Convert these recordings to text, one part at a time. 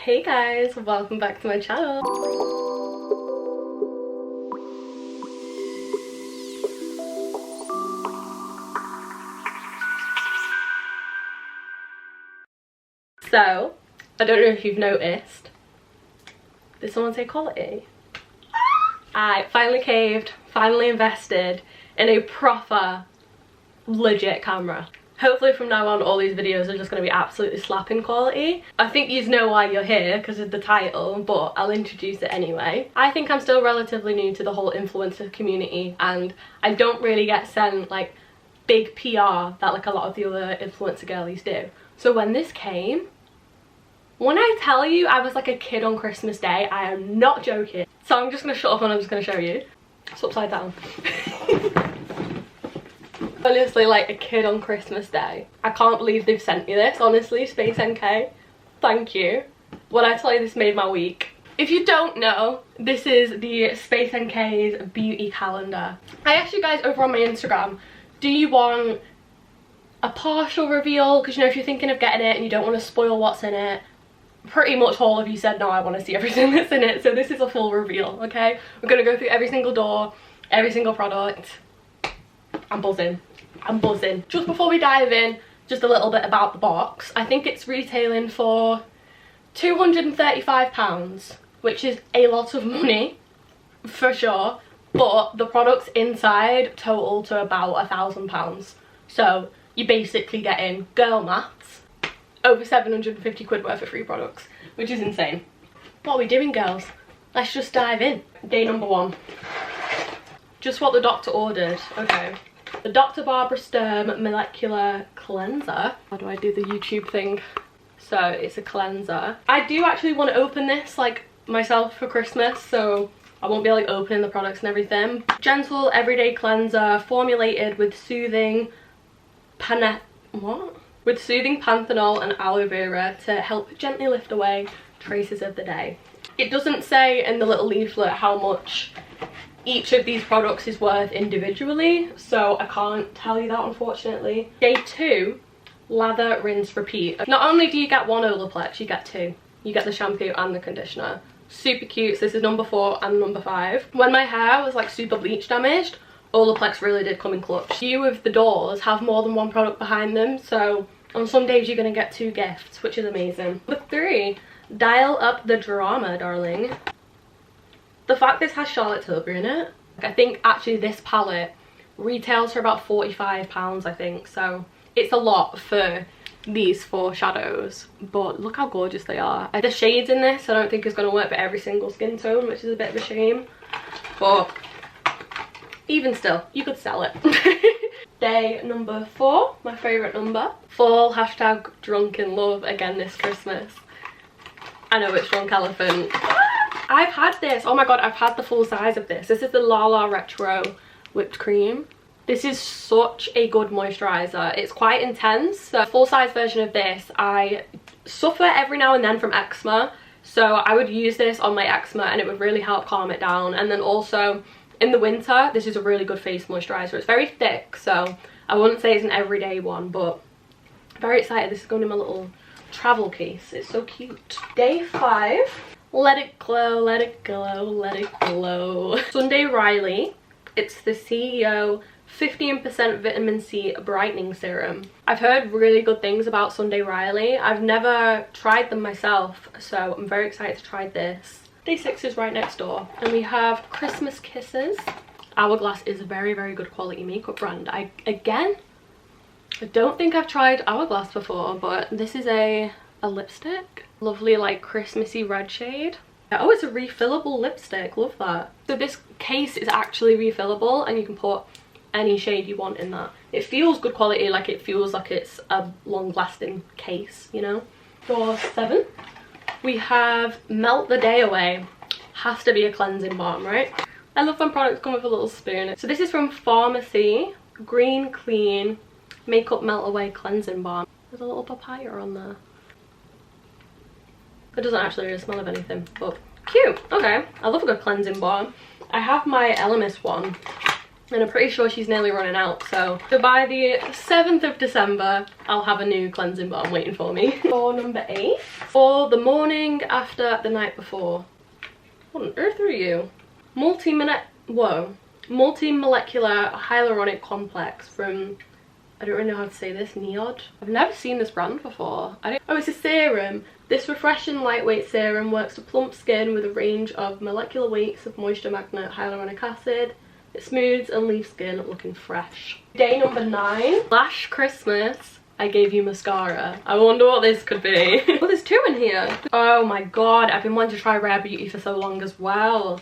Hey guys, welcome back to my channel. So, I don't know if you've noticed, did someone say quality? I finally caved, finally invested in a proper, legit camera. Hopefully from now on all these videos are just going to be absolutely slapping quality. I think you know why you're here because of the title, but I'll introduce it anyway. I think I'm still relatively new to the whole influencer community and I don't really get sent like big PR that like a lot of the other influencer girlies do. So when this came, when I tell you I was like a kid on Christmas Day, I am not joking. So I'm just going to shut up and I'm just going to show you. It's upside down. Honestly, like a kid on Christmas Day. I can't believe they've sent me this, honestly, SpaceNK. Thank you. When I tell you this made my week. If you don't know, this is the SpaceNK's beauty calendar. I asked you guys over on my Instagram, do you want a partial reveal? Because you know, if you're thinking of getting it and you don't want to spoil what's in it, pretty much all of you said no, I want to see everything that's in it. So this is a full reveal, okay? We're going to go through every single door, every single product. I'm buzzing. I'm buzzing. Just before we dive in, just a little bit about the box. I think it's retailing for £235, which is a lot of money for sure, but the products inside total to about £1,000. So you're basically getting, girl maths, over 750 quid worth of free products, which is insane. What are we doing, girls? Let's just dive in. Day number one. Just what the doctor ordered. Okay. The Dr. Barbara Sturm Molecular Cleanser. How do I do the YouTube thing? So it's a cleanser. I do actually want to open this like myself for Christmas, so I won't be like opening the products and everything. Gentle everyday cleanser formulated with soothing with soothing panthenol and aloe vera to help gently lift away traces of the day. It doesn't say in the little leaflet how much each of these products is worth individually, so I can't tell you that unfortunately. Day two, lather, rinse, repeat. Not only do you get one Olaplex, you get two. You get the shampoo and the conditioner. Super cute. So this is number 4 and number 5. When my hair was like super bleach damaged, Olaplex really did come in clutch. Few of the doors have more than one product behind them, so on some days you're gonna get 2 gifts, which is amazing. Number 3, dial up the drama, darling. The fact this has Charlotte Tilbury in it, I think actually this palette retails for about £45, I think, so it's a lot for these 4 shadows, but look how gorgeous they are. The shades in this I don't think is going to work for every single skin tone, which is a bit of a shame, but even still, you could sell it. Day number 4, my favourite number. Fall hashtag drunken love again this Christmas. I know it's drunk elephant. I've had this, oh my god, I've had the full size of this. This is the Lala Retro whipped cream. This is such a good moisturizer. It's quite intense. So full size version of this, I suffer every now and then from eczema, so I would use this on my eczema and it would really help calm it down. And then also in the winter, this is a really good face moisturizer. It's very thick, so I wouldn't say it's an everyday one, but I'm very excited. This is going in my little travel case. It's so cute. Day 5. Let it glow, let it glow, let it glow. Sunday Riley. It's the CEO 15% vitamin C brightening serum. I've heard really good things about Sunday Riley. I've never tried them myself, so I'm very excited to try this. Day 6 is right next door. And we have Christmas Kisses. Hourglass is a very, very good quality makeup brand. I don't think I've tried Hourglass before, but this is a lipstick. Lovely like Christmassy red shade. Oh, it's a refillable lipstick. Love that. So this case is actually refillable and you can put any shade you want in that. It feels good quality, like it feels like it's a long-lasting case, you know. Door 7, we have Melt the Day Away. Has to be a cleansing balm, right? I love when products come with a little spoon. So this is from Pharmacy Green Clean Makeup Melt Away Cleansing Balm. There's a little papaya on there. It doesn't actually really smell of anything, but cute. Okay, I love a good cleansing balm. I have my Elemis one, and I'm pretty sure she's nearly running out, so by the 7th of December I'll have a new cleansing balm waiting for me. For number 8, for the morning after the night before. What on earth are you? Multi-molecular hyaluronic complex from, I don't really know how to say this, Neod. I've never seen this brand before. Oh, it's a serum. This refreshing lightweight serum works to plump skin with a range of molecular weights of moisture magnet hyaluronic acid. It smooths and leaves skin looking fresh. Day number 9. Lash Christmas. I gave you mascara. I wonder what this could be. Oh, there's 2 in here. Oh my god, I've been wanting to try Rare Beauty for so long as well.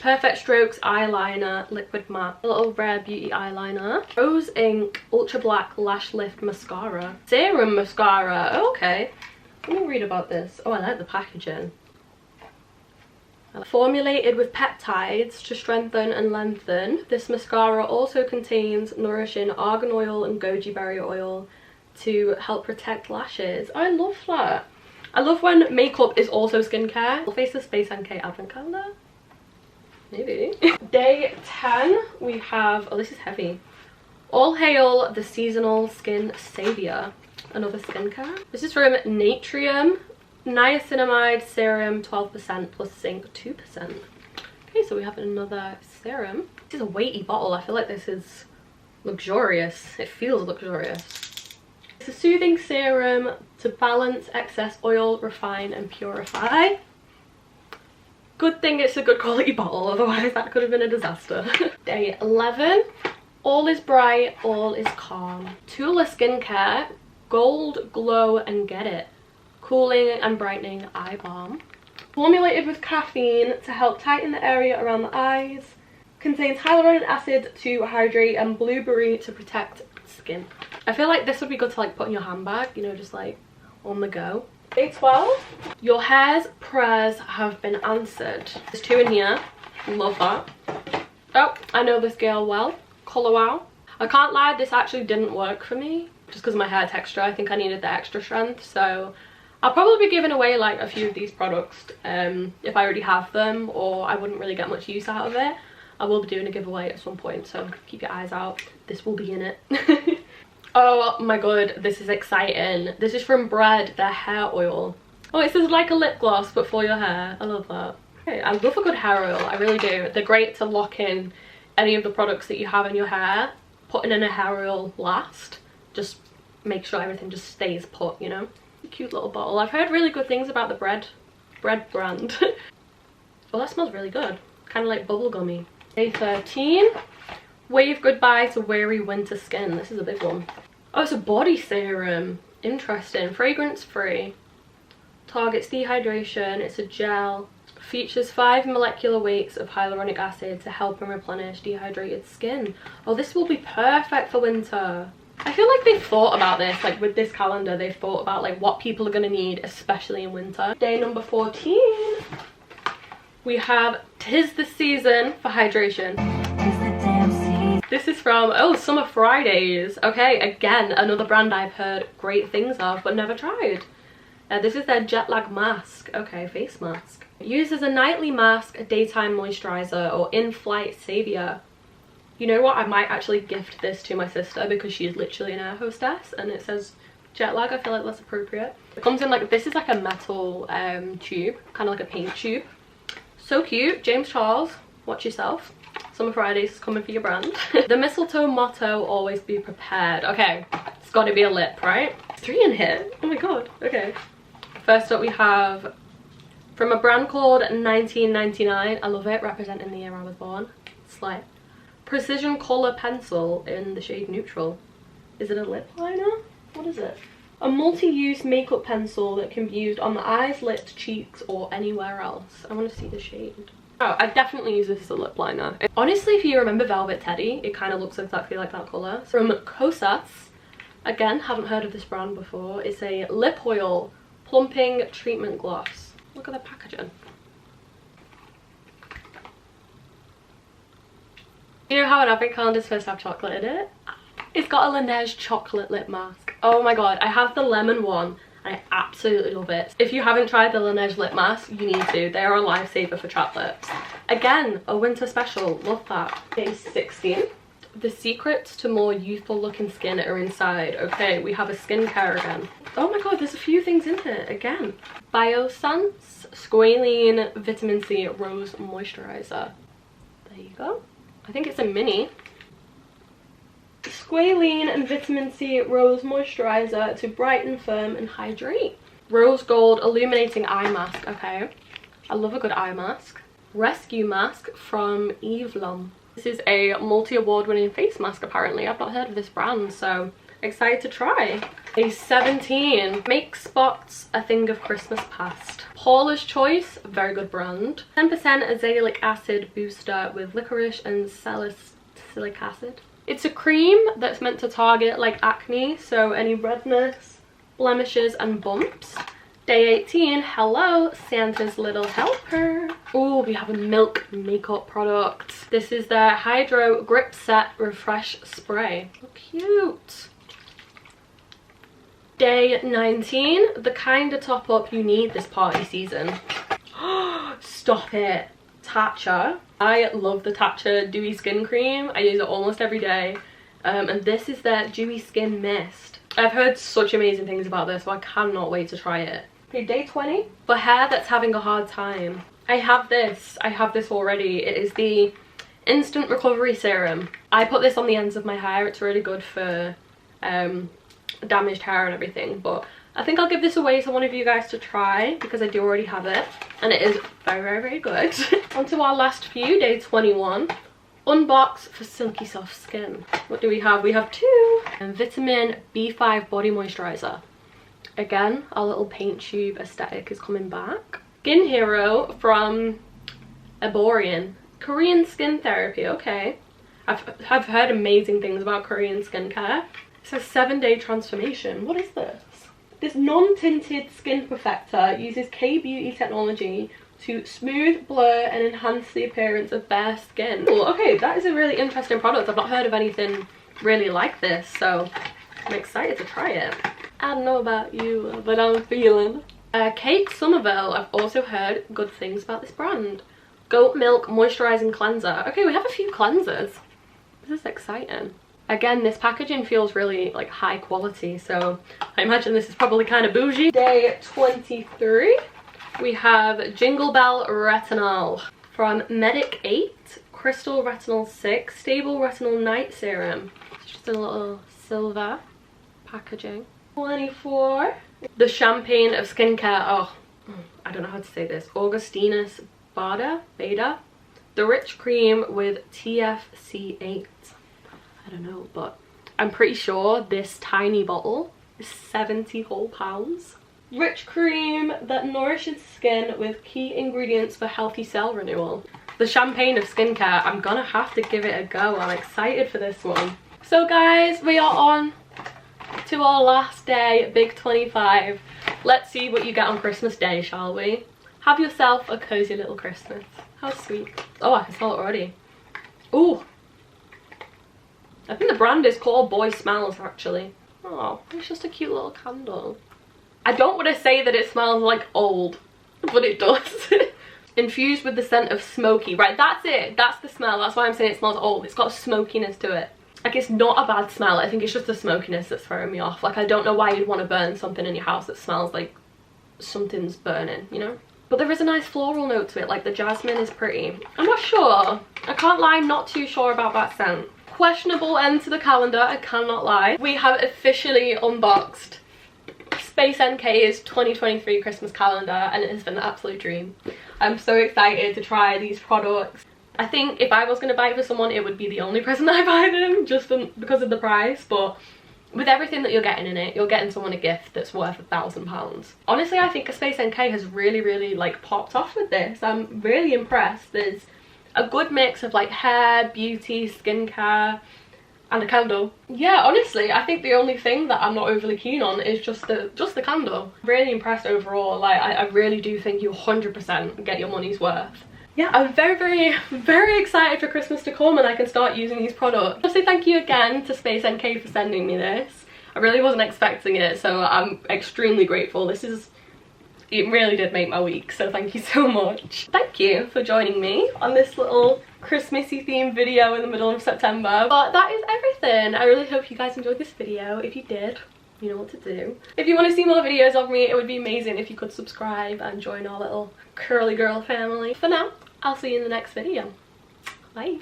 Perfect Strokes eyeliner, liquid matte, a little Rare Beauty eyeliner. Rose Ink Ultra Black Lash Lift Mascara. Serum mascara, okay. Let me read about this. Oh, I like the packaging. Formulated with peptides to strengthen and lengthen, this mascara also contains nourishing argan oil and goji berry oil to help protect lashes. I love that. I love when makeup is also skincare. I'll face the SpaceNK advent calendar. Maybe. Day 10, we have, oh, this is heavy. All Hail the Seasonal Skin Savior. Another skincare. This is from Natrium. Niacinamide serum 12% plus zinc 2%. Okay, so we have another serum. This is a weighty bottle. I feel like this is luxurious. It feels luxurious. It's a soothing serum to balance excess oil, refine and purify. Good thing it's a good quality bottle, otherwise that could have been a disaster. Day 11. All is bright, all is calm. Tula Skincare Gold Glow and Get It Cooling and Brightening Eye Balm. Formulated with caffeine to help tighten the area around the eyes. Contains hyaluronic acid to hydrate and blueberry to protect skin. I feel like this would be good to like put in your handbag, you know, just like on the go. Day 12. Your hair's prayers have been answered. There's 2 in here. Love that. Oh, I know this girl well. Colour Wow. I can't lie, this actually didn't work for me just because of my hair texture. I think I needed the extra strength, so I'll probably be giving away like a few of these products if I already have them, or I wouldn't really get much use out of it. I will be doing a giveaway at some point, so keep your eyes out. This will be in it. Oh my god, this is exciting. This is from Bread, their hair oil. Oh, it says like a lip gloss but for your hair. I love that. Okay, I love a good hair oil, I really do. They're great to lock in any of the products that you have in your hair. Putting in a hair oil last just make sure everything just stays put, you know. Cute little bottle. I've heard really good things about the bread brand. Well, that smells really good, kind of like bubblegummy. Day 13. Wave goodbye to weary winter skin. This is a big one. Oh, it's a body serum. Interesting. Fragrance free. Targets dehydration. It's a gel. Features 5 molecular weights of hyaluronic acid to help and replenish dehydrated skin. Oh, this will be perfect for winter. I feel like they've thought about this, like with this calendar, they've thought about like what people are going to need, especially in winter. Day number 14. We have Tis the Season for Hydration. This is from, oh, Summer Fridays. Okay, again, another brand I've heard great things of but never tried. This is their jet lag mask. Okay, face mask. Used as a nightly mask, a daytime moisturizer, or in-flight savior. You know what? I might actually gift this to my sister because she is literally an air hostess and it says jet lag. I feel like that's appropriate. It comes in like, this is like a metal tube, kind of like a paint tube. So cute. James Charles, watch yourself. Summer Fridays is coming for your brand. The mistletoe motto, always be prepared. Okay, it's got to be a lip, right? 3 in here. Oh my god. Okay. First up we have from a brand called 1999. I love it, representing the year I was born. Slay. Precision Colour Pencil in the shade Neutral. Is it a lip liner? What is it? A multi-use makeup pencil that can be used on the eyes, lips, cheeks, or anywhere else. I want to see the shade. Oh, I definitely use this as a lip liner. Honestly, if you remember Velvet Teddy, it kind of looks exactly like that colour. From Kosas. Again, haven't heard of this brand before. It's a lip oil plumping treatment gloss. Look at the packaging. You know how an advent calendar is supposed to have chocolate in it? It's got a Laneige chocolate lip mask. Oh my god, I have the lemon one and I absolutely love it. If you haven't tried the Laneige lip mask, you need to. They are a lifesaver for chapped lips. Again, a winter special. Love that. Day 16. The secrets to more youthful looking skin are inside. Okay, we have a skincare again. Oh my god, there's a few things in here again. Biossance Squalene Vitamin C Rose Moisturizer. There you go. I think it's a mini. Squalene and Vitamin C Rose Moisturizer to brighten, firm and hydrate. Rose Gold Illuminating Eye Mask. Okay, I love a good eye mask. Rescue Mask from Evelyn. This is a multi-award winning face mask apparently. I've not heard of this brand, so excited to try. A 17. Make spots a thing of Christmas past. Paula's Choice, very good brand. 10% azelaic acid booster with licorice and salicylic acid. It's a cream that's meant to target like acne, so any redness, blemishes and bumps. Day 18, hello, Santa's little helper. Oh, we have a Milk makeup product. This is their Hydro Grip Set Refresh Spray. Oh, cute. Day 19, the kind of top up you need this party season. Stop it. Tatcha. I love the Tatcha Dewy Skin Cream. I use it almost every day. And this is their Dewy Skin Mist. I've heard such amazing things about this, so I cannot wait to try it. Okay, day 20. For hair that's having a hard time. I have this already. It is the Instant Recovery Serum. I put this on the ends of my hair. It's really good for damaged hair and everything, but I think I'll give this away to one of you guys to try because I do already have it and it is very, very, very good. On to our last few, day 21. Unbox for silky soft skin. What do we have? We have two. And Vitamin B5 Body Moisturizer. Again, our little paint tube aesthetic is coming back. Skin Hero from Eborian. Korean skin therapy, okay. I've heard amazing things about Korean skincare. It's a 7-day transformation. What is this? This non-tinted skin perfector uses K-beauty technology to smooth, blur and enhance the appearance of bare skin. Ooh, okay, that is a really interesting product. I've not heard of anything really like this, so I'm excited to try it. I don't know about you, but I'm feeling. Kate Somerville, I've also heard good things about this brand. Goat Milk Moisturizing Cleanser. Okay, we have a few cleansers. This is exciting. Again, this packaging feels really like high quality, so I imagine this is probably kind of bougie. Day 23, we have Jingle Bell Retinol from Medic 8, Crystal Retinol 6, Stable Retinol Night Serum. It's just a little silver packaging. 24, the Champagne of Skincare. Oh, I don't know how to say this. Augustinus Bada, the rich cream with TFC8. I don't know, but I'm pretty sure this tiny bottle is 70 whole pounds. Rich cream that nourishes skin with key ingredients for healthy cell renewal. The Champagne of Skincare. I'm gonna have to give it a go. I'm excited for this one. So guys, we are on to our last day, big 25. Let's see what you get on Christmas Day, shall we? Have yourself a cozy little Christmas. How sweet. Oh, I can smell it already. Ooh. I think the brand is called Boy Smells, actually. Oh, it's just a cute little candle. I don't want to say that it smells like old, but it does. Infused with the scent of smoky. Right, that's it. That's the smell. That's why I'm saying it smells old. It's got a smokiness to it. Like, it's not a bad smell. I think it's just the smokiness that's throwing me off. Like, I don't know why you'd want to burn something in your house that smells like something's burning, you know? But there is a nice floral note to it. Like, the jasmine is pretty. I'm not sure. I can't lie, not too sure about that scent. Questionable end to the calendar, I cannot lie. We have officially unboxed SpaceNK's 2023 Christmas calendar and it has been an absolute dream. I'm so excited to try these products. I think if I was going to buy it for someone, it would be the only present I buy them, just because of the price, but with everything that you're getting in it, you're getting someone a gift that's worth £1,000. Honestly, I think SpaceNK has really like popped off with this. I'm really impressed. There's a good mix of like hair, beauty, skincare and a candle. Yeah, honestly, I think the only thing that I'm not overly keen on is just the candle. Really impressed overall. Like, I really do think you 100% get your money's worth. Yeah, I'm very excited for Christmas to come and I can start using these products. I'll say thank you again to SpaceNK for sending me this. I really wasn't expecting it, so I'm extremely grateful. This is it really did make my week, so thank you so much. Thank you for joining me on this little Christmassy themed video in the middle of September. But that is everything. I really hope you guys enjoyed this video. If you did, you know what to do. If you want to see more videos of me, it would be amazing if you could subscribe and join our little curly girl family. For now, I'll see you in the next video. Bye.